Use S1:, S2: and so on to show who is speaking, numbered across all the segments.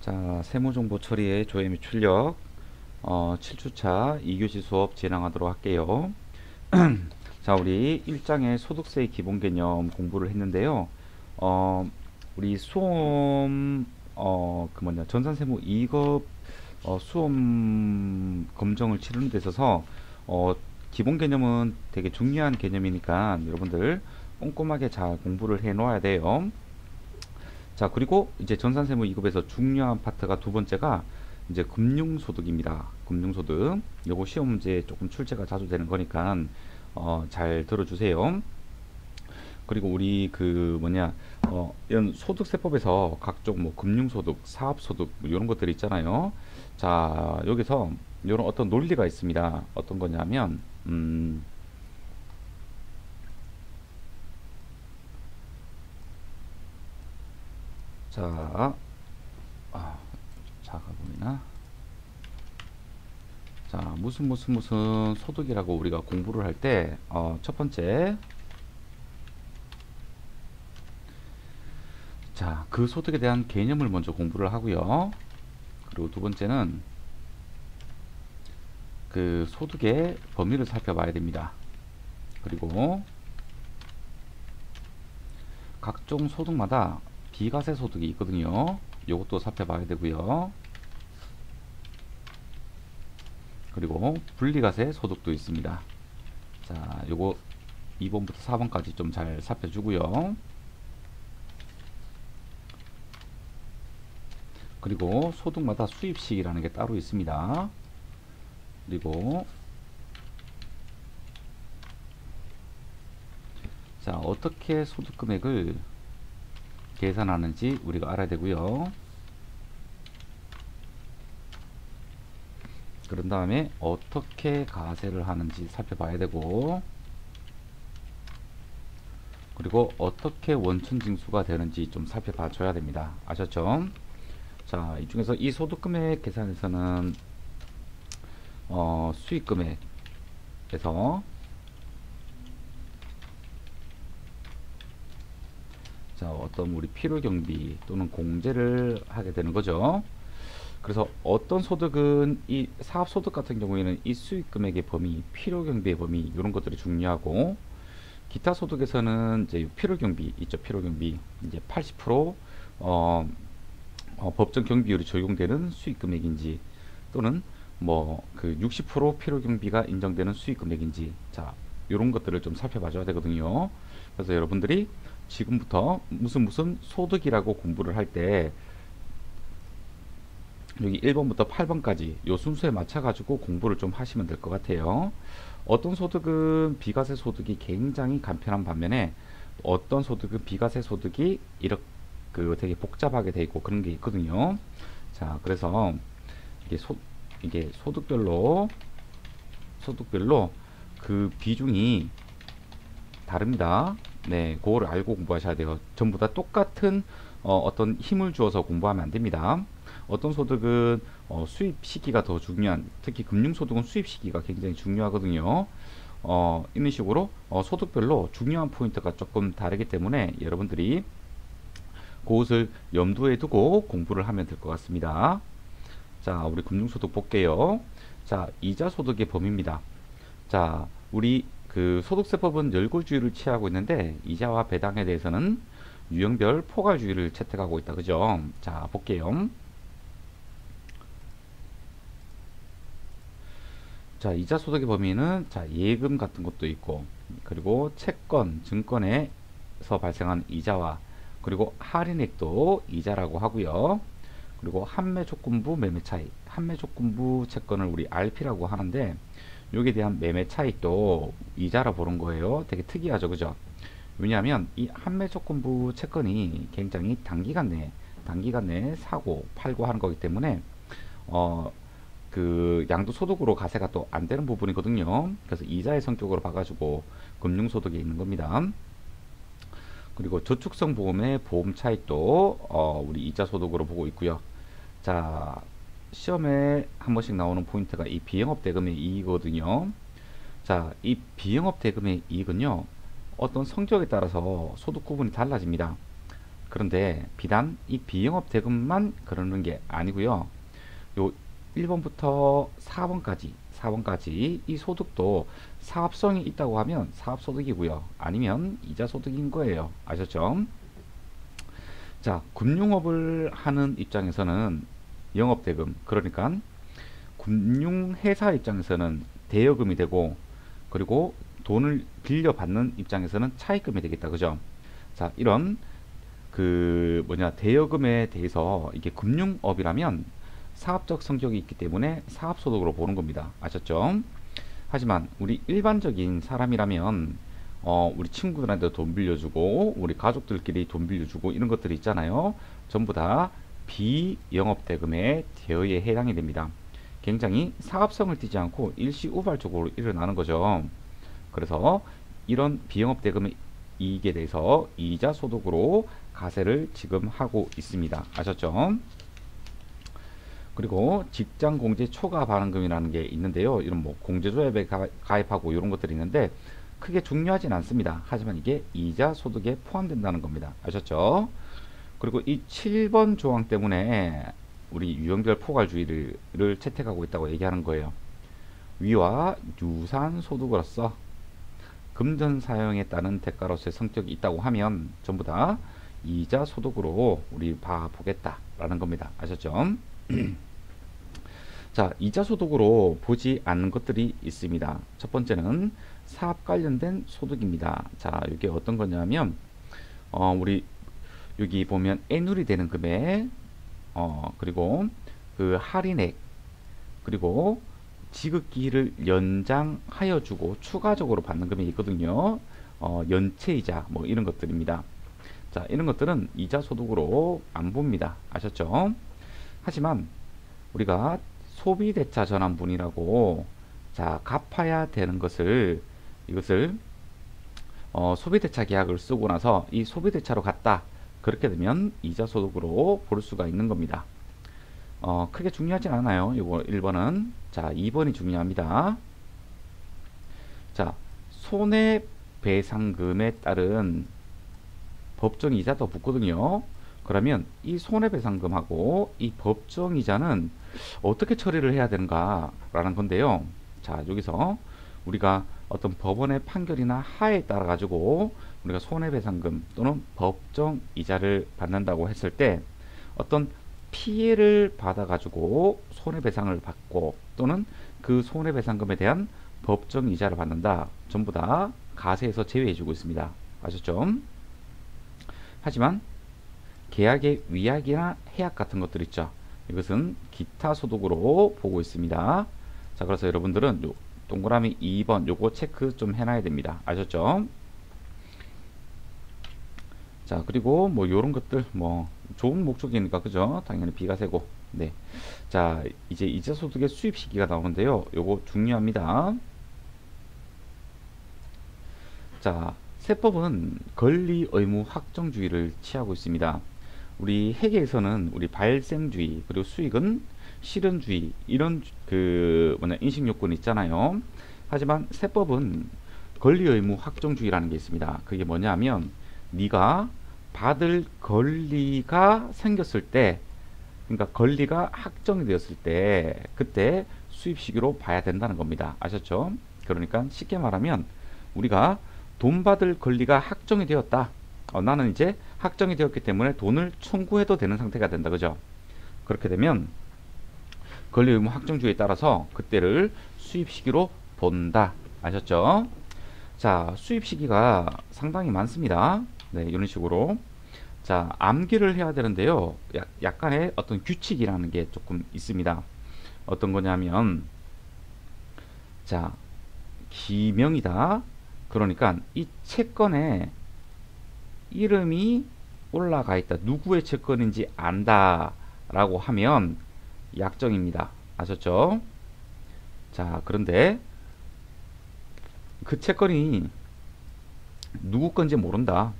S1: 자, 세무정보 처리의 조회 및 출력 7주차 2교시 수업 진행하도록 할게요. 자, 우리 1장의 소득세의 기본 개념 공부를 했는데요. 어, 우리 수험 전산세무 2급 수험 검정을 치르는 데 있어서 기본 개념은 되게 중요한 개념이니까 여러분들 꼼꼼하게 잘 공부를 해 놓아야 돼요. 자, 그리고 이제 전산세무 2급에서 중요한 파트가 두 번째가 이제 금융소득입니다. 금융소득. 요거 시험 문제 조금 출제가 자주 되는 거니까 잘 들어주세요. 그리고 우리 이런 소득세법에서 각종 뭐 금융소득, 사업소득 뭐 이런 것들이 있잖아요. 자, 여기서 이런 어떤 논리가 있습니다. 어떤 거냐면 자, 자가 보이나? 자, 무슨 소득이라고 우리가 공부를 할 때, 첫 번째, 자, 그 소득에 대한 개념을 먼저 공부를 하고요. 그리고 두 번째는 그 소득의 범위를 살펴봐야 됩니다. 그리고 각종 소득마다 비과세 소득이 있거든요. 이것도 살펴봐야 되고요. 그리고 분리과세 소득도 있습니다. 자, 요거 2번부터 4번까지 좀 잘 살펴주고요. 그리고 소득마다 수입식이라는 게 따로 있습니다. 그리고 자, 어떻게 소득 금액을 계산하는지 우리가 알아야 되고요. 그런 다음에 어떻게 가세를 하는지 살펴봐야 되고, 그리고 어떻게 원천 징수가 되는지 좀 살펴봐 줘야 됩니다. 아셨죠? 자, 이 중에서 이 소득 금액 계산에서는 수익 금액에서 자, 어떤 우리 필요 경비 또는 공제를 하게 되는 거죠. 그래서 어떤 소득은 이 사업 소득 같은 경우에는 이 수익 금액의 범위, 필요 경비의 범위 이런 것들이 중요하고, 기타 소득에서는 이제 필요 경비 있죠. 필요 경비 이제 80% 법정 경비율이 적용되는 수익 금액인지, 또는 뭐 그 60% 필요 경비가 인정되는 수익 금액인지, 자, 이런 것들을 좀 살펴봐줘야 되거든요. 그래서 여러분들이 지금부터 무슨 소득이라고 공부를 할 때 여기 1번부터 8번까지 요 순서에 맞춰 가지고 공부를 좀 하시면 될 것 같아요. 어떤 소득은 비과세 소득이 굉장히 간편한 반면에 어떤 소득은 비과세 소득이 이렇게 되게 복잡하게 돼 있고 그런 게 있거든요. 자, 그래서 이게 이게 소득별로 그 비중이 다릅니다. 네, 그거를 알고 공부하셔야 돼요. 전부 다 똑같은 어떤 힘을 주어서 공부하면 안 됩니다. 어떤 소득은 수입 시기가 더 중요한, 특히 금융소득은 수입 시기가 굉장히 중요하거든요. 이런 식으로 소득별로 중요한 포인트가 조금 다르기 때문에 여러분들이 그것을 염두에 두고 공부를 하면 될 것 같습니다. 자, 우리 금융소득 볼게요. 자, 이자 소득의 범위입니다. 자, 우리 그 소득세법은 열골주의를 취하고 있는데 이자와 배당에 대해서는 유형별 포괄주의를 채택하고 있다. 그죠? 자, 볼게요. 자, 이자 소득의 범위는 자, 예금 같은 것도 있고, 그리고 채권, 증권에서 발생한 이자와, 그리고 할인액도 이자라고 하고요. 그리고 한매 조건부 매매 차익, 한매 조건부 채권을 우리 RP라고 하는데 여기에 대한 매매 차익도 이자라 보는 거예요. 되게 특이하죠, 그죠? 왜냐하면 이 한매 조건부 채권이 굉장히 단기간 내에 사고 팔고 하는 거기 때문에 그 양도소득으로 가세가 또 안 되는 부분이거든요. 그래서 이자의 성격으로 봐가지고 금융소득에 있는 겁니다. 그리고 저축성 보험의 보험 차익도 우리 이자 소득으로 보고 있고요. 자, 시험에 한 번씩 나오는 포인트가 이 비영업 대금의 이익이거든요. 자, 이 비영업 대금의 이익은요, 어떤 성격에 따라서 소득 구분이 달라집니다. 그런데 비단 이 비영업 대금만 그러는 게 아니고요. 요 1번부터 4번까지 이 소득도 사업성이 있다고 하면 사업소득이고요. 아니면 이자소득인 거예요. 아셨죠? 자, 금융업을 하는 입장에서는 영업대금, 그러니까 금융회사 입장에서는 대여금이 되고, 그리고 돈을 빌려받는 입장에서는 차입금이 되겠다. 그죠? 자, 이런 대여금에 대해서 이게 금융업이라면 사업적 성격이 있기 때문에 사업소득으로 보는 겁니다. 아셨죠? 하지만 우리 일반적인 사람이라면 우리 친구들한테 돈 빌려주고 우리 가족들끼리 돈 빌려주고 이런 것들이 있잖아요. 전부 다 비영업대금의 대여에 해당이 됩니다. 굉장히 사업성을 띠지 않고 일시우발적으로 일어나는 거죠. 그래서 이런 비영업대금의 이익에 대해서 이자 소득으로 과세를 지금 하고 있습니다. 아셨죠? 그리고 직장 공제 초과 반환금이라는 게 있는데요. 이런 뭐 공제조합에 가입하고 이런 것들이 있는데 크게 중요하진 않습니다. 하지만 이게 이자 소득에 포함된다는 겁니다. 아셨죠? 그리고 이 7번 조항 때문에 우리 유형별 포괄주의를 채택하고 있다고 얘기하는 거예요. 위와 유사한 소득으로서 금전 사용에 따른 대가로서의 성격이 있다고 하면 전부 다 이자 소득으로 우리 봐보겠다라는 겁니다. 아셨죠? 자, 이자 소득으로 보지 않는 것들이 있습니다. 첫 번째는 사업 관련된 소득입니다. 자, 이게 어떤 거냐면 우리 여기 보면 애누리 되는 금액, 그리고 그 할인액, 그리고 지급기일을 연장하여 주고 추가적으로 받는 금액이 있거든요. 연체이자 뭐 이런 것들입니다. 자, 이런 것들은 이자 소득으로 안 봅니다. 아셨죠? 하지만 우리가 소비대차 전환분이라고 자 갚아야 되는 이것을 소비대차 계약을 쓰고 나서 이 소비대차로 갔다. 그렇게 되면 이자 소득으로 볼 수가 있는 겁니다. 크게 중요하진 않아요. 이거 1번은. 자, 2번이 중요합니다. 자, 손해배상금에 따른 법정이자도 붙거든요. 그러면 이 손해배상금하고 이 법정이자는 어떻게 처리를 해야 되는가 라는 건데요. 자, 여기서 우리가 어떤 법원의 판결이나 하에 따라 가지고 우리가 손해배상금 또는 법정이자를 받는다고 했을 때 어떤 피해를 받아 가지고 손해배상을 받고 또는 그 손해배상금에 대한 법정이자를 받는다. 전부 다 과세에서 제외해 주고 있습니다. 아셨죠? 하지만 계약의 위약이나 해약 같은 것들 있죠. 이것은 기타 소득으로 보고 있습니다. 자, 그래서 여러분들은 요 동그라미 2번 요거 체크 좀 해놔야 됩니다. 아셨죠? 자, 그리고 뭐 요런 것들 뭐 좋은 목적이니까 그죠? 당연히 비과세고. 네. 자, 이제 이자 소득의 수입 시기가 나오는데요. 요거 중요합니다. 자, 세법은 권리 의무 확정주의를 취하고 있습니다. 우리 회계에서는 우리 발생주의 그리고 수익은 실현주의 이런 인식 요건이 있잖아요. 하지만 세법은 권리 의무 확정주의라는 게 있습니다. 그게 뭐냐면 네가 받을 권리가 생겼을 때, 그러니까 권리가 확정이 되었을 때 그때 수입 시기로 봐야 된다는 겁니다. 아셨죠? 그러니까 쉽게 말하면 우리가 돈 받을 권리가 확정이 되었다. 나는 이제 확정이 되었기 때문에 돈을 청구해도 되는 상태가 된다. 그죠? 그렇게 되면 권리 의무 확정주의에 따라서 그때를 수입 시기로 본다. 아셨죠? 자, 수입 시기가 상당히 많습니다. 네, 이런 식으로. 자, 암기를 해야 되는데요. 약간의 어떤 규칙이라는 게 조금 있습니다. 어떤 거냐면, 자, 기명이다. 그러니까 이 채권에 이름이 올라가 있다. 누구의 채권인지 안다. 라고 하면 약정입니다. 아셨죠? 자, 그런데 그 채권이 누구 건지 모른다.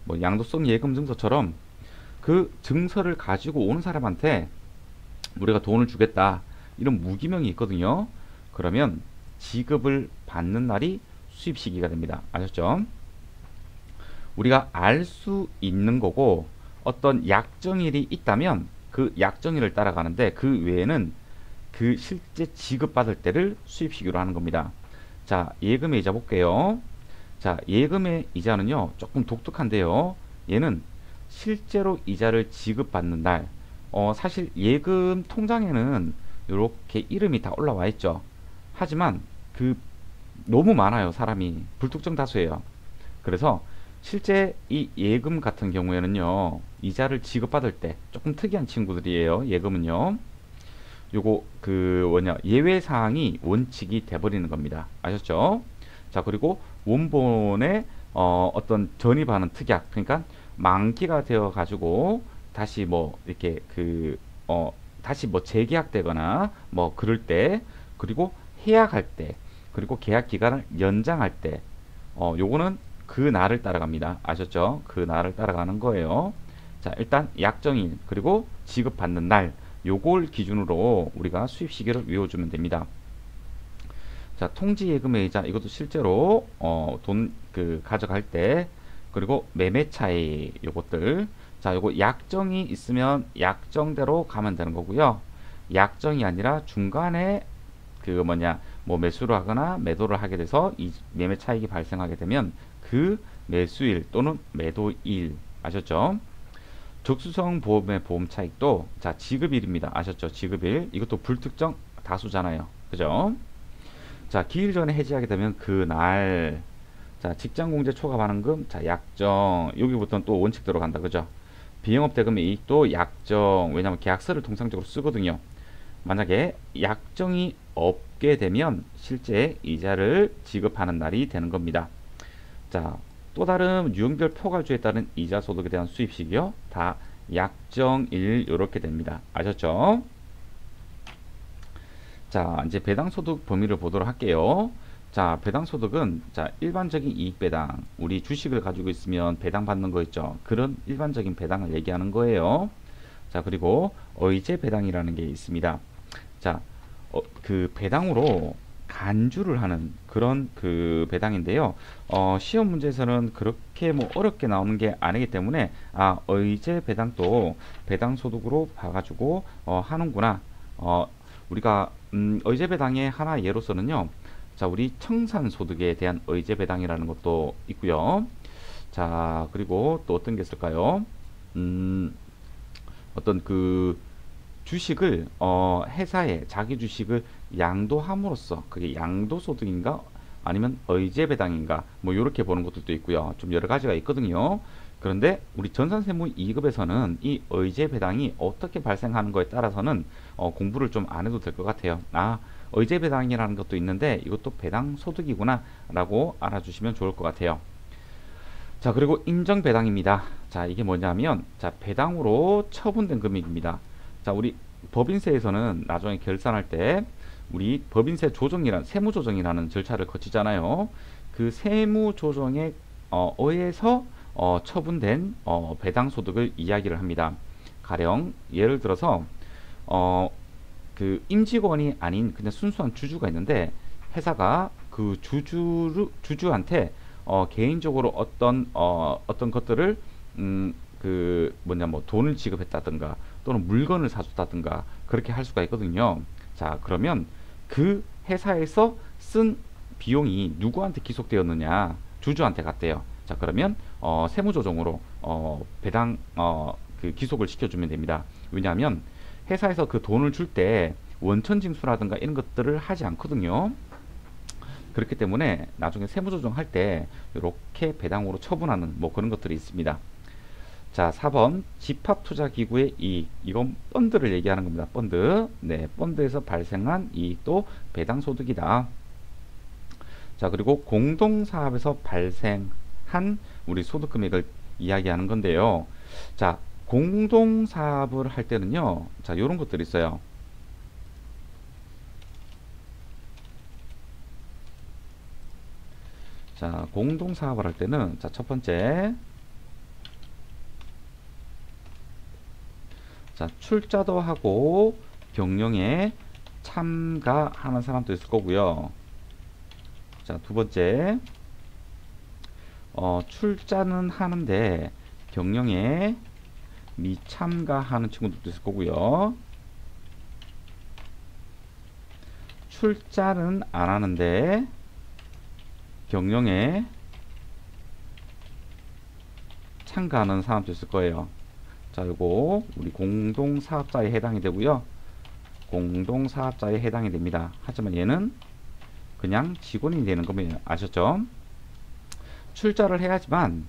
S1: 뭐 양도성 예금 증서처럼 그 증서를 가지고 오는 사람한테 우리가 돈을 주겠다. 이런 무기명이 있거든요. 그러면 지급을 받는 날이 수입 시기가 됩니다. 아셨죠? 우리가 알 수 있는 거고, 어떤 약정일이 있다면 그 약정일을 따라가는데, 그 외에는 그 실제 지급받을 때를 수입시기로 하는 겁니다. 자, 예금의 이자 볼게요. 자, 예금의 이자는요, 조금 독특한데요. 얘는 실제로 이자를 지급받는 날, 사실 예금 통장에는 이렇게 이름이 다 올라와 있죠. 하지만 그 너무 많아요. 사람이 불특정 다수예요. 그래서 실제 이 예금 같은 경우에는요, 이자를 지급받을 때 조금 특이한 친구들이에요. 예금은요. 요거 그 뭐냐 예외 사항이 원칙이 돼버리는 겁니다. 아셨죠? 자, 그리고 원본에 어떤 전입하는 특약, 그러니까 만기가 되어 가지고 다시 뭐 이렇게 다시 뭐 재계약되거나 뭐 그럴 때, 그리고 해약할 때, 그리고 계약 기간을 연장할 때, 요거는 그 날을 따라갑니다. 아셨죠? 그 날을 따라가는 거예요. 자, 일단 약정일 그리고 지급받는 날, 요걸 기준으로 우리가 수입 시기를 외워주면 됩니다. 자, 통지 예금의 이자, 이것도 실제로 돈 그 가져갈 때, 그리고 매매 차익 요것들. 자, 요거 약정이 있으면 약정대로 가면 되는 거고요. 약정이 아니라 중간에 그 뭐냐 뭐 매수를 하거나 매도를 하게 돼서 이 매매 차익이 발생하게 되면 그 매수일 또는 매도일. 아셨죠? 적수성 보험의 보험 차익도, 자, 지급일입니다. 아셨죠? 지급일. 이것도 불특정 다수잖아요. 그죠? 자, 기일 전에 해지하게 되면 그날. 자, 직장공제 초과반환금, 자, 약정. 여기부터는 또 원칙대로 간다. 그죠? 비영업 대금의 이익도 약정. 왜냐면 계약서를 통상적으로 쓰거든요. 만약에 약정이 없게 되면 실제 이자를 지급하는 날이 되는 겁니다. 자, 또 다른 유형별 포괄주에 따른 이자 소득에 대한 수입식이요. 다 약정일 이렇게 됩니다. 아셨죠? 자, 이제 배당소득 범위를 보도록 할게요. 자, 배당소득은 자 일반적인 이익배당, 우리 주식을 가지고 있으면 배당 받는 거 있죠. 그런 일반적인 배당을 얘기하는 거예요. 자, 그리고 의제 배당이라는 게 있습니다. 자, 그 배당으로 간주를 하는 그런 그 배당인데요. 시험 문제에서는 그렇게 뭐 어렵게 나오는 게 아니기 때문에 의제 배당도 배당 소득으로 봐가지고 하는구나. 우리가 의제 배당의 하나 예로서는요. 자, 우리 청산 소득에 대한 의제 배당이라는 것도 있고요. 자, 그리고 또 어떤 게 있을까요? 어떤 그 주식을 회사에 자기 주식을 양도함으로써 그게 양도소득인가 아니면 의제배당인가 뭐 이렇게 보는 것들도 있고요. 좀 여러 가지가 있거든요. 그런데 우리 전산세무 2급에서는 이 의제배당이 어떻게 발생하는 거에 따라서는 공부를 좀 안 해도 될 것 같아요. 의제배당이라는 것도 있는데 이것도 배당소득이구나 라고 알아주시면 좋을 것 같아요. 자, 그리고 인정배당입니다. 자, 이게 뭐냐면 자, 배당으로 처분된 금액입니다. 자, 우리 법인세에서는 나중에 결산할 때 우리 법인세 조정이란 세무조정이라는 절차를 거치잖아요. 그 세무조정에 의해서 처분된 배당소득을 이야기를 합니다. 가령 예를 들어서 그 임직원이 아닌 그냥 순수한 주주가 있는데 회사가 그 주주한테 개인적으로 어떤 것들을 그 뭐냐 뭐 돈을 지급했다든가 또는 물건을 사줬다든가 그렇게 할 수가 있거든요. 자, 그러면 그 회사에서 쓴 비용이 누구한테 기속되었느냐? 주주한테 갔대요. 자, 그러면 세무조정으로 배당 그 기속을 시켜주면 됩니다. 왜냐하면 회사에서 그 돈을 줄 때 원천징수라든가 이런 것들을 하지 않거든요. 그렇기 때문에 나중에 세무조정 할 때 이렇게 배당으로 처분하는 뭐 그런 것들이 있습니다. 자, 4번 집합투자기구의 이익. 이건 펀드를 얘기하는 겁니다. 펀드. 네, 펀드에서 발생한 이익도 배당소득이다. 자, 그리고 공동사업에서 발생한 우리 소득금액을 이야기하는 건데요. 자, 공동사업을 할 때는요. 자, 요런 것들이 있어요. 자, 공동사업을 할 때는 자, 첫 번째 자, 출자도 하고 경영에 참가하는 사람도 있을 거고요. 자, 두 번째 출자는 하는데 경영에 미참가하는 친구들도 있을 거고요. 출자는 안 하는데 경영에 참가하는 사람도 있을 거예요. 자, 요거 우리 공동사업자에 해당이 되고요. 공동사업자에 해당이 됩니다. 하지만 얘는 그냥 직원이 되는 겁니다. 아셨죠? 출자를 해야지만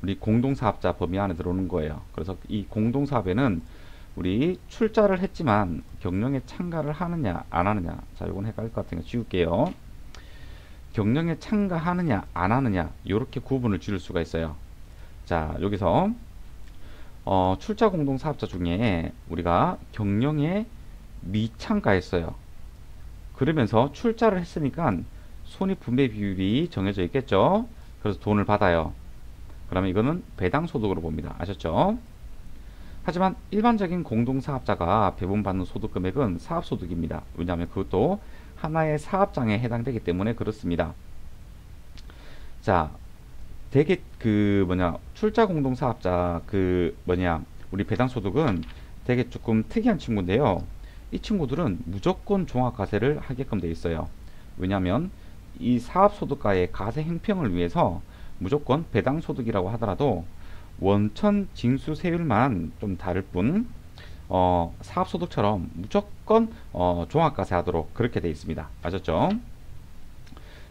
S1: 우리 공동사업자 범위 안에 들어오는 거예요. 그래서 이 공동사업에는 우리 출자를 했지만 경영에 참가를 하느냐 안 하느냐, 자 요건 헷갈릴 것 같으니까 지울게요. 경영에 참가하느냐 안 하느냐 이렇게 구분을 지을 수가 있어요. 자, 여기서 출자 공동사업자 중에 우리가 경영에 미참가했어요. 그러면서 출자를 했으니까 손익분배 비율이 정해져 있겠죠. 그래서 돈을 받아요. 그러면 이거는 배당소득으로 봅니다. 아셨죠? 하지만 일반적인 공동사업자가 배분받는 소득 금액은 사업소득입니다. 왜냐하면 그것도 하나의 사업장에 해당되기 때문에 그렇습니다. 자, 되게 출자 공동사업자 우리 배당소득은 되게 조금 특이한 친구인데요. 이 친구들은 무조건 종합과세를 하게끔 되어 있어요. 왜냐하면 이 사업소득과의 과세 형평을 위해서 무조건 배당소득이라고 하더라도 원천 징수세율만 좀 다를 뿐 사업소득처럼 무조건 종합과세 하도록 그렇게 되어 있습니다. 아셨죠?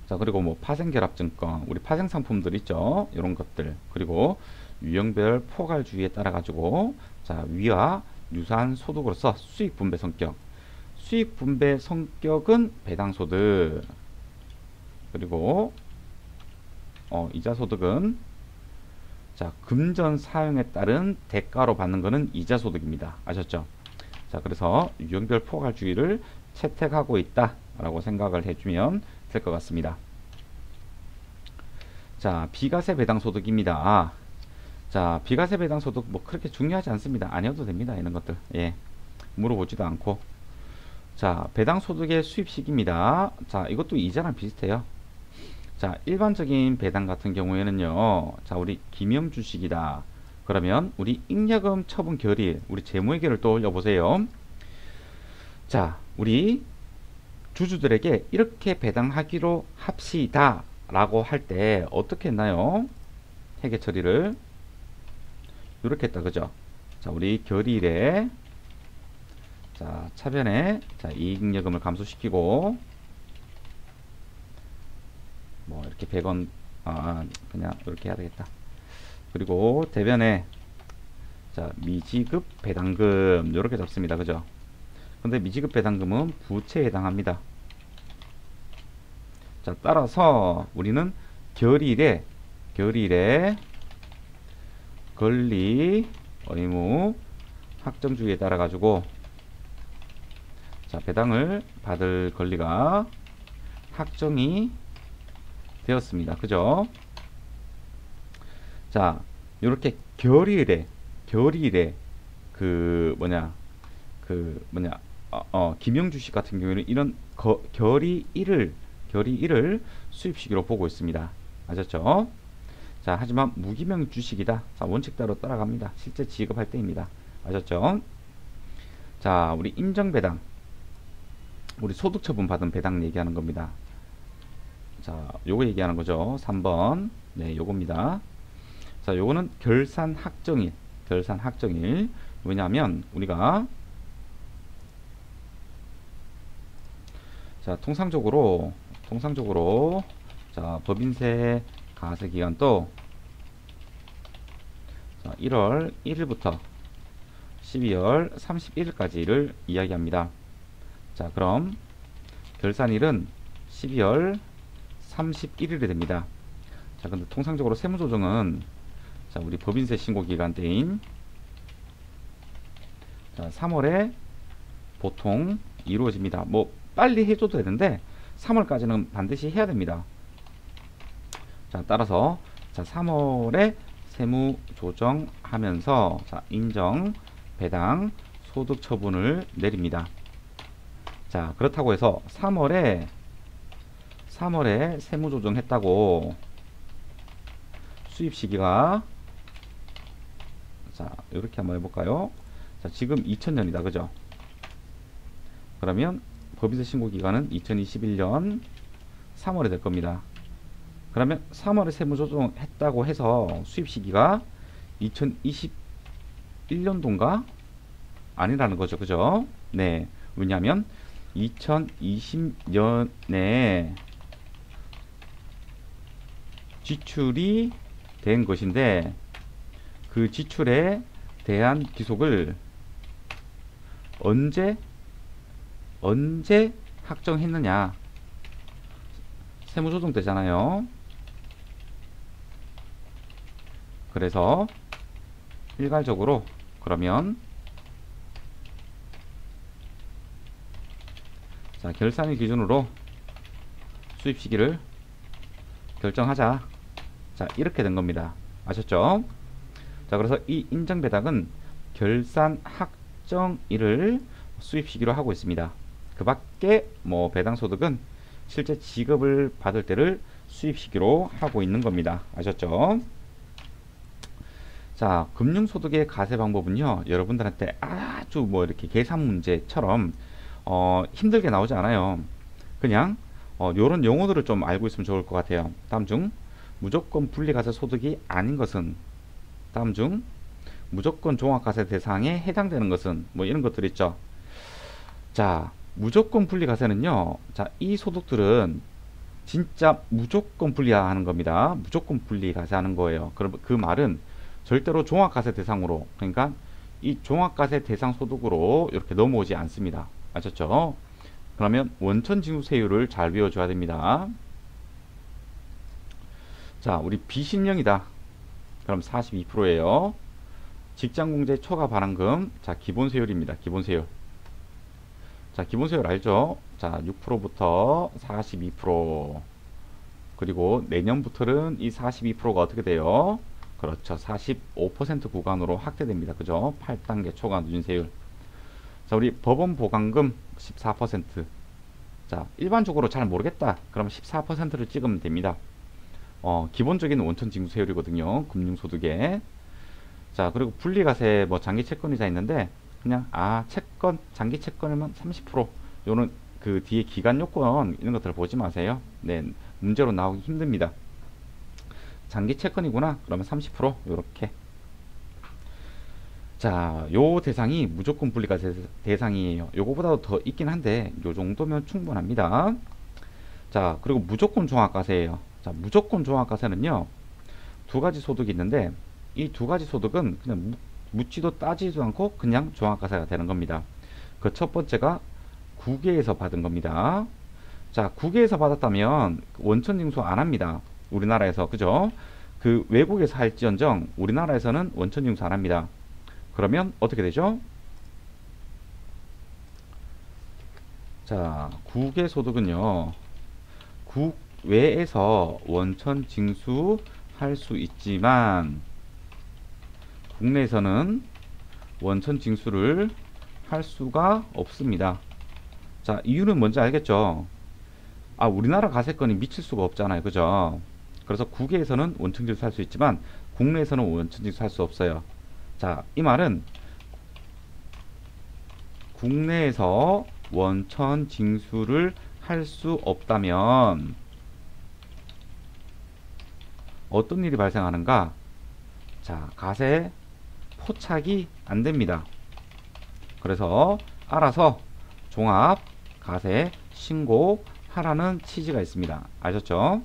S1: 자, 그리고 뭐 파생결합증권, 우리 파생상품들 있죠? 이런 것들, 그리고 유형별 포괄주의에 따라 가지고 자, 위와 유사한 소득으로서 수익분배 성격, 수익분배 성격은 배당소득, 그리고 이자소득은 자, 금전 사용에 따른 대가로 받는 것은 이자소득입니다. 아셨죠? 자, 그래서 유형별 포괄주의를 채택하고 있다 라고 생각을 해주면 될 것 같습니다. 자, 비과세 배당소득입니다. 자, 비과세 배당소득 뭐 그렇게 중요하지 않습니다. 아니어도 됩니다. 이런 것들. 예, 물어보지도 않고. 자, 배당소득의 수입식입니다. 자, 이것도 이자랑 비슷해요. 자, 일반적인 배당 같은 경우에는요, 자, 우리 기명주식이다. 그러면 우리 잉여금 처분 결의, 우리 재무회계를 떠올려 보세요. 자, 우리 주주들에게 이렇게 배당하기로 합시다 라고 할 때 어떻게 했나요? 회계 처리를 이렇게 했다, 그죠? 자, 우리 결의일에 자, 차변에 자, 이익잉여금을 감소시키고 뭐 이렇게 100원 그냥 이렇게 해야 되겠다. 그리고 대변에 자, 미지급 배당금 이렇게 잡습니다. 그죠? 근데 미지급 배당금은 부채에 해당합니다. 자, 따라서 우리는 결의일에 권리 의무 확정주의에 따라 가지고 자, 배당을 받을 권리가 확정이 되었습니다. 그죠? 자, 요렇게 결의일에 김영주식 같은 경우에는 이런 결의일을 수입시기로 보고 있습니다. 아셨죠? 자, 하지만 무기명 주식이다. 자, 원칙 따로 따라갑니다. 실제 지급할 때입니다. 아셨죠? 자, 우리 인정배당, 우리 소득처분 받은 배당 얘기하는 겁니다. 자, 요거 얘기하는 거죠. 3번. 네, 요겁니다. 자, 요거는 결산 확정일. 왜냐하면 우리가 자, 통상적으로 자, 법인세 과세 기간도 자, 1월 1일부터 12월 31일까지를 이야기합니다. 자, 그럼 결산일은 12월 31일이 됩니다. 자, 근데 통상적으로 세무조정은 자, 우리 법인세 신고 기간대인 자, 3월에 보통 이루어집니다. 뭐 빨리 해줘도 되는데 3월까지는 반드시 해야 됩니다. 자, 따라서 자, 3월에 세무 조정하면서 자, 인정 배당 소득 처분을 내립니다. 자, 그렇다고 해서 3월에 세무 조정했다고 수입 시기가 자 이렇게 한번 해볼까요? 자 지금 2000년이다 그죠? 그러면 법인세 신고 기간은 2021년 3월에 될 겁니다. 그러면 3월에 세무조정 했다고 해서 수입 시기가 2021년도인가? 아니라는 거죠. 그죠? 네. 왜냐하면 2020년에 지출이 된 것인데 그 지출에 대한 기속을 언제 확정했느냐? 세무조정 되잖아요. 그래서 일괄적으로 그러면 자 결산일 기준으로 수입 시기를 결정하자. 자 이렇게 된 겁니다. 아셨죠? 자 그래서 이 인정배당은 결산 확정일을 수입 시기로 하고 있습니다. 그 밖에 뭐 배당소득은 실제 지급을 받을 때를 수입 시기로 하고 있는 겁니다. 아셨죠? 자 금융소득의 가세 방법은요 여러분들한테 아주 뭐 이렇게 계산 문제처럼 힘들게 나오지 않아요. 그냥 요런 용어들을 좀 알고 있으면 좋을 것 같아요. 다음 중 무조건 분리가세 소득이 아닌 것은, 다음 중 무조건 종합가세 대상에 해당되는 것은, 뭐 이런 것들 있죠. 자 무조건 분리가세는요, 자 이 소득들은 진짜 무조건 분리하는 겁니다. 무조건 분리가세 하는 거예요. 그럼 그 말은 절대로 종합가세 대상으로, 그러니까 이 종합가세 대상 소득으로 이렇게 넘어오지 않습니다. 아셨죠? 그러면 원천징수세율을 잘 외워줘야 됩니다. 자 우리 비신령이다. 그럼 42%예요. 직장공제 초과 반환금, 자 기본세율입니다. 기본세율. 자 기본세율 알죠? 자 6%부터 42%, 그리고 내년부터는 이 42%가 어떻게 돼요? 그렇죠. 45% 구간으로 확대됩니다. 그죠? 8단계 초과 누진세율. 자 우리 법원 보강금 14%. 자 일반적으로 잘 모르겠다. 그럼 14%를 찍으면 됩니다. 기본적인 원천징수세율이거든요. 금융소득에. 자 그리고 분리가세 뭐 장기채권이자 있는데 그냥 채권 장기 채권이면 30%, 요는 그 뒤에 기간 요건 이런 것들을 보지 마세요. 네 문제로 나오기 힘듭니다. 장기 채권이구나 그러면 30% 요렇게. 자 요 대상이 무조건 분리가세 대상이에요. 요거보다도 더 있긴 한데 요 정도면 충분합니다. 자 그리고 무조건 종합가세예요. 자 무조건 종합가세는요 두 가지 소득이 있는데 이 두 가지 소득은 그냥 묻지도 따지지도 않고 그냥 종합가세가 되는 겁니다. 그 첫 번째가 국외에서 받은 겁니다. 자 국외에서 받았다면 원천징수 안 합니다. 우리나라에서. 그죠? 그 외국에서 할지언정 우리나라에서는 원천징수 안 합니다. 그러면 어떻게 되죠? 자 국외 소득은요 국외에서 원천 징수할 수 있지만 국내에서는 원천 징수를 할 수가 없습니다. 자 이유는 뭔지 알겠죠? 우리나라 가세권이 미칠 수가 없잖아요. 그죠? 그래서 국외에서는 원천 징수할 수 있지만 국내에서는 원천 징수할 수 없어요. 자 이 말은 국내에서 원천 징수를 할 수 없다면 어떤 일이 발생하는가? 자 가세 포착이 안 됩니다. 그래서 알아서 종합 가세 신고하라는 취지가 있습니다. 아셨죠?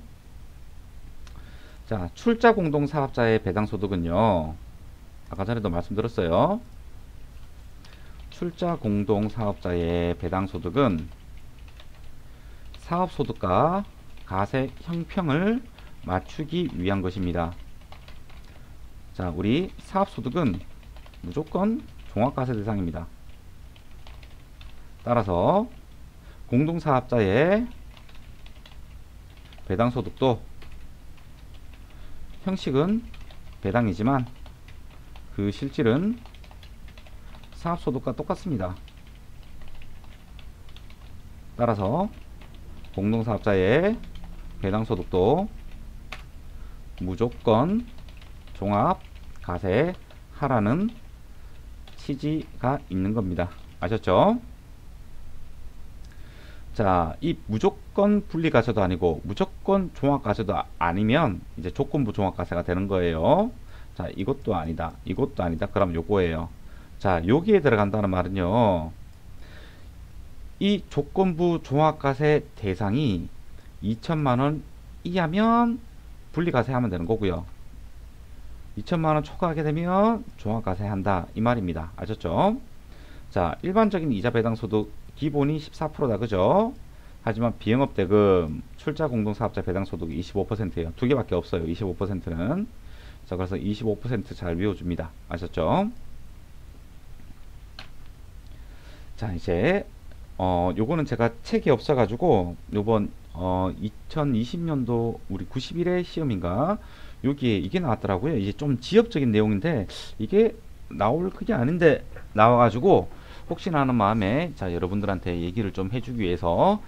S1: 자 출자 공동 사업자의 배당 소득은요, 아까 전에도 말씀드렸어요. 출자 공동 사업자의 배당 소득은 사업소득과 가세 형평을 맞추기 위한 것입니다. 자 우리 사업소득은 무조건 종합가세 대상입니다. 따라서 공동사업자의 배당소득도 형식은 배당이지만 그 실질은 사업소득과 똑같습니다. 따라서 공동사업자의 배당소득도 무조건 종합 과세 하라는 취지가 있는 겁니다. 아셨죠? 자, 이 무조건 분리과세도 아니고 무조건 종합과세도 아니면 이제 조건부 종합과세가 되는 거예요. 자, 이것도 아니다. 이것도 아니다. 그럼 요거예요. 자, 여기에 들어간다는 말은요. 이 조건부 종합과세 대상이 2천만 원 이하면 분리과세 하면 되는 거고요. 2천만 원 초과하게 되면 종합과세 한다. 이 말입니다. 아셨죠? 자, 일반적인 이자 배당 소득 기본이 14%다. 그죠? 하지만 비영업대금, 출자공동사업자 배당 소득이 25%예요. 두 개밖에 없어요. 25%는. 자, 그래서 25% 잘 외워줍니다. 아셨죠? 자, 이제 요거는 제가 책이 없어가지고 요번 2020년도 우리 91회 시험인가 여기에 이게 나왔더라고요. 이제 좀 지엽적인 내용인데 이게 나올 그게 아닌데 나와가지고 혹시나 하는 마음에 자 여러분들한테 얘기를 좀 해주기 위해서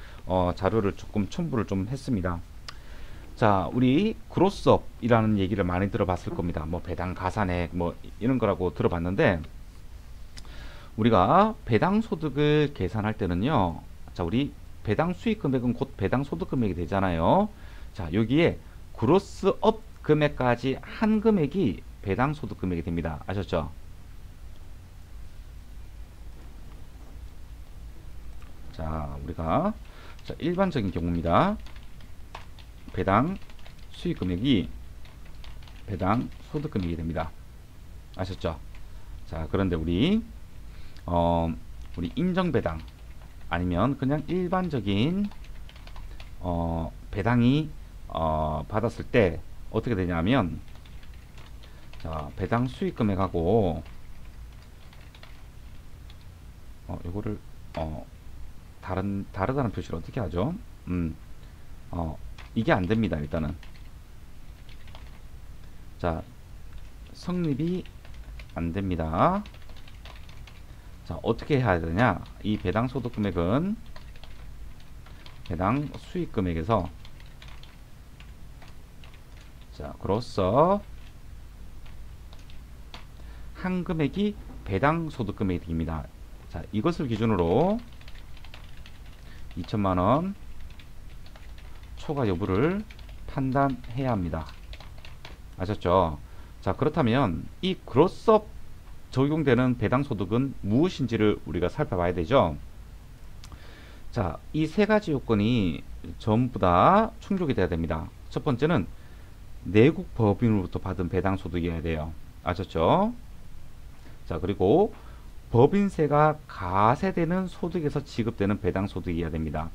S1: 자료를 조금 첨부를 좀 했습니다. 자, 우리 그로스업이라는 얘기를 많이 들어봤을 겁니다. 뭐 배당 가산액 뭐 이런 거라고 들어봤는데 우리가 배당 소득을 계산할 때는요. 자, 우리 배당 수익 금액은 곧 배당 소득 금액이 되잖아요. 자, 여기에 그로스업 금액까지 한 금액이 배당 소득 금액이 됩니다. 아셨죠? 자, 우리가 자, 일반적인 경우입니다. 배당 수익 금액이 배당 소득 금액이 됩니다. 아셨죠? 자, 그런데 우리 인정 배당 아니면 그냥 일반적인 배당이 받았을 때 어떻게 되냐면 자, 배당 수익 금액하고 요거를 다르다는 표시를 어떻게 하죠? 이게 안 됩니다. 일단은 자, 성립이 안 됩니다. 자, 어떻게 해야 되냐? 이 배당 소득 금액은 배당 수익 금액에서 자, 그로서 한 금액이 배당 소득 금액이 됩니다. 자, 이것을 기준으로 2천만 원 초과 여부를 판단해야 합니다. 아셨죠? 자, 그렇다면 이 그로스업 적용되는 배당 소득은 무엇인지를 우리가 살펴봐야 되죠. 자, 이 세 가지 요건이 전부 다 충족이 돼야 됩니다. 첫 번째는 내국 법인으로부터 받은 배당 소득이어야 돼요. 아셨죠? 자, 그리고 법인세가 가세되는 소득에서 지급되는 배당 소득이어야 됩니다.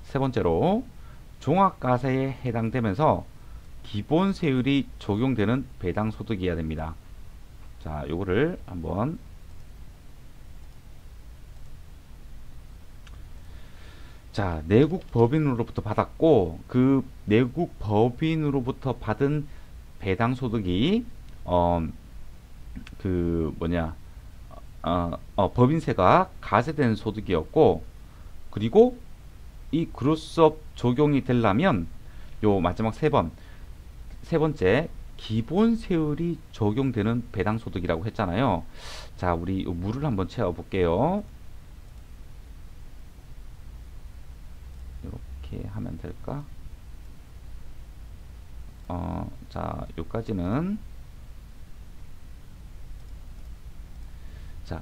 S1: 세 번째로 종합과세에 해당되면서 기본세율이 적용되는 배당 소득이어야 됩니다. 자, 요거를 한번 자, 내국 법인으로부터 받았고 그 내국 법인으로부터 받은 배당 소득이 그 뭐냐 법인세가 가세된 소득이었고 그리고 이 그로스업 적용이 되려면 요 마지막 세 번째 기본세율이 적용되는 배당 소득이라고 했잖아요. 자, 우리 요 물을 한번 채워 볼게요. 이렇게 하면 될까? 자, 요까지는 자,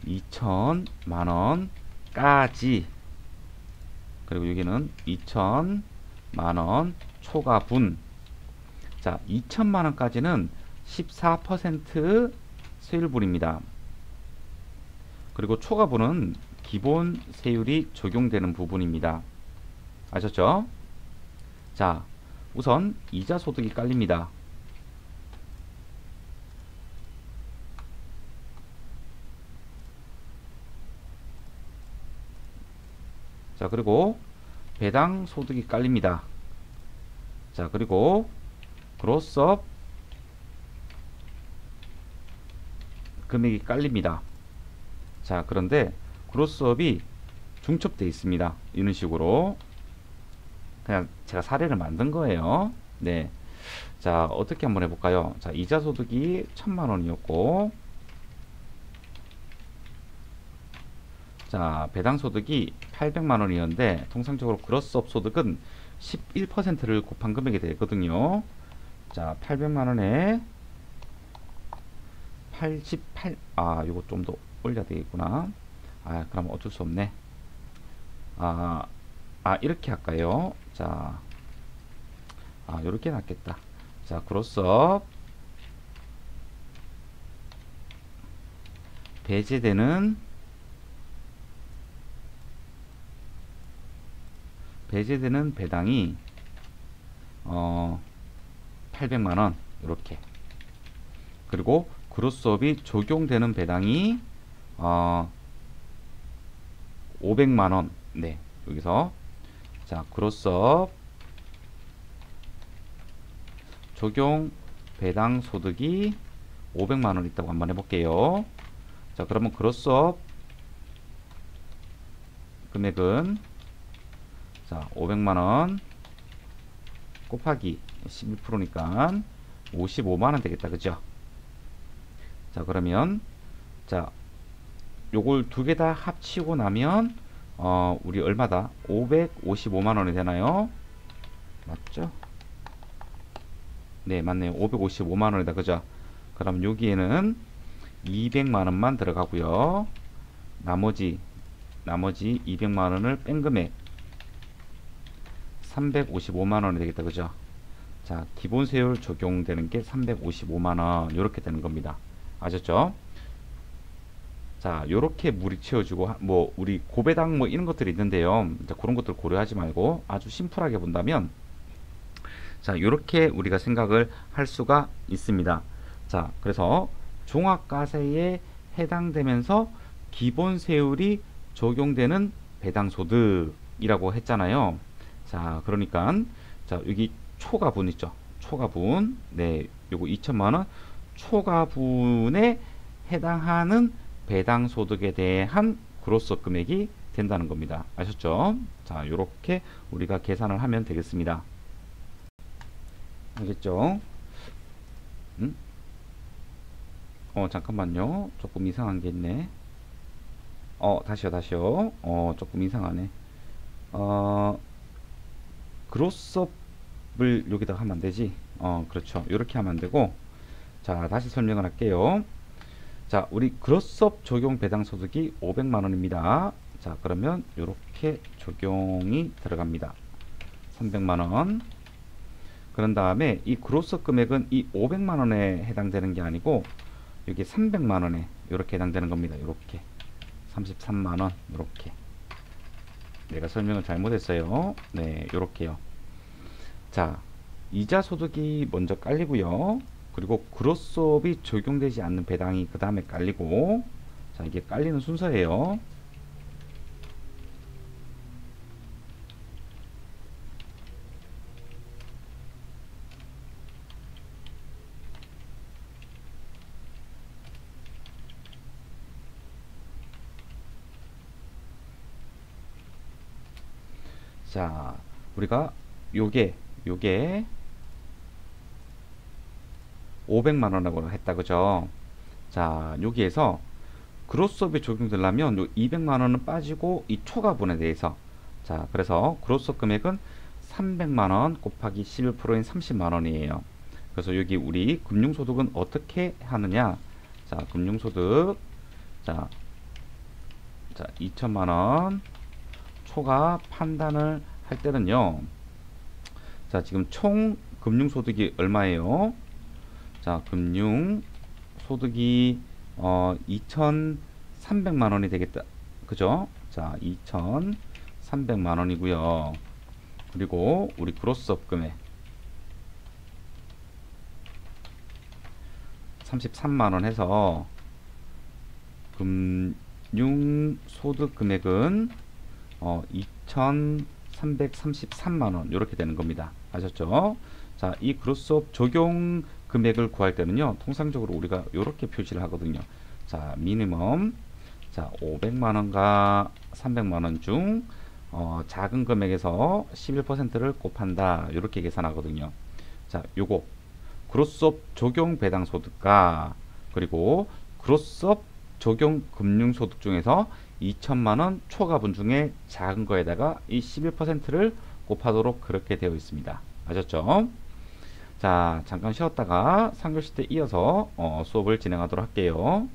S1: 2천만 원까지 그리고 여기는 2천만 원 초과분 자, 2천만 원까지는 14% 세율분입니다. 그리고 초과분은 기본 세율이 적용되는 부분입니다. 아셨죠? 자, 우선 이자 소득이 깔립니다. 자, 그리고 배당 소득이 깔립니다. 자, 그리고 그로스업 금액이 깔립니다. 자, 그런데 그로스업이 중첩되어 있습니다. 이런 식으로 그냥 제가 사례를 만든 거예요. 네. 자, 어떻게 한번 해볼까요? 자, 이자 소득이 1000만 원이었고, 자, 배당 소득이 800만 원이었는데, 통상적으로 그로스업 소득은 11%를 곱한 금액이 되거든요. 자, 800만 원에 88, 요거 좀 더 올려야 되겠구나. 그럼 어쩔 수 없네. 아, 이렇게 할까요? 자, 요렇게 낫겠다. 자, 그로스업 배제되는 배당이 800만 원 이렇게. 그리고 그로스업이 적용되는 배당이 500만 원. 네, 여기서 자, 그로스업 적용 배당 소득이 500만 원 있다고 한번 해볼게요. 자, 그러면 그로스업 금액은 자, 500만 원 곱하기 11%니까 55만 원 되겠다. 그죠? 자, 그러면 자, 요걸 두 개 다 합치고 나면 우리 얼마다? 555만 원이 되나요? 맞죠? 네, 맞네요. 555만 원이다. 그죠? 그럼 여기에는 200만 원만 들어가고요. 나머지 200만 원을 뺀 금액 355만 원이 되겠다. 그죠? 자, 기본 세율 적용되는 게 355만 원 이렇게 되는 겁니다. 아셨죠? 자, 요렇게 물이 채워지고 뭐 우리 고배당 뭐 이런 것들이 있는데요. 자, 그런 것들 고려하지 말고 아주 심플하게 본다면 자, 요렇게 우리가 생각을 할 수가 있습니다. 자, 그래서 종합과세에 해당되면서 기본 세율이 적용되는 배당소득이라고 했잖아요. 자, 그러니까 자, 여기 초과분 있죠. 초과분. 네, 요거 2천만 원 초과분에 해당하는 배당소득에 대한 그로스 금액이 된다는 겁니다. 아셨죠? 자, 요렇게 우리가 계산을 하면 되겠습니다. 알겠죠? 잠깐만요. 조금 이상한 게 있네. 다시요. 조금 이상하네. 그로스업을 여기다 하면 안 되지. 그렇죠. 이렇게 하면 안 되고. 자, 다시 설명을 할게요. 자, 우리 그로스업 적용 배당 소득이 500만 원입니다. 자, 그러면 이렇게 적용이 들어갑니다. 300만 원. 그런 다음에 이 그로스 금액은 이 500만 원에 해당되는 게 아니고 여기 300만 원에 이렇게 해당되는 겁니다. 이렇게 33만 원 이렇게. 내가 설명을 잘못했어요. 네, 이렇게요. 자, 이자 소득이 먼저 깔리고요. 그리고 그로스업이 적용되지 않는 배당이 그 다음에 깔리고. 자, 이게 깔리는 순서예요. 자, 우리가 요게 500만 원이라고 했다. 그죠? 자, 여기에서 그로스업이 적용되려면 요 200만 원은 빠지고 이 초과분에 대해서 자, 그래서 그로스업 금액은 300만 원 곱하기 11%인 30만 원이에요. 그래서 여기 우리 금융소득은 어떻게 하느냐? 자, 금융소득 자 2천만 원 초과 판단을 할 때는요. 자, 지금 총 금융소득이 얼마예요? 자, 금융소득이 2,300만 원이 되겠다. 그죠? 자, 2,300만 원이고요. 그리고 우리 그로스업 금액 33만 원 해서 금융소득 금액은 2,333만 원 이렇게 되는 겁니다. 아셨죠? 자, 이 그로스업 적용 금액을 구할 때는요, 통상적으로 우리가 이렇게 표시를 하거든요. 자, 미니멈 자 500만 원과 300만 원 중 작은 금액에서 11%를 곱한다. 이렇게 계산하거든요. 자, 요거 그로스업 적용 배당 소득과 그리고 그로스업 적용 금융 소득 중에서 2천만 원 초과분 중에 작은 거에다가 이 11%를 곱하도록 그렇게 되어 있습니다. 아셨죠? 자, 잠깐 쉬었다가 3교시 때 이어서 수업을 진행하도록 할게요.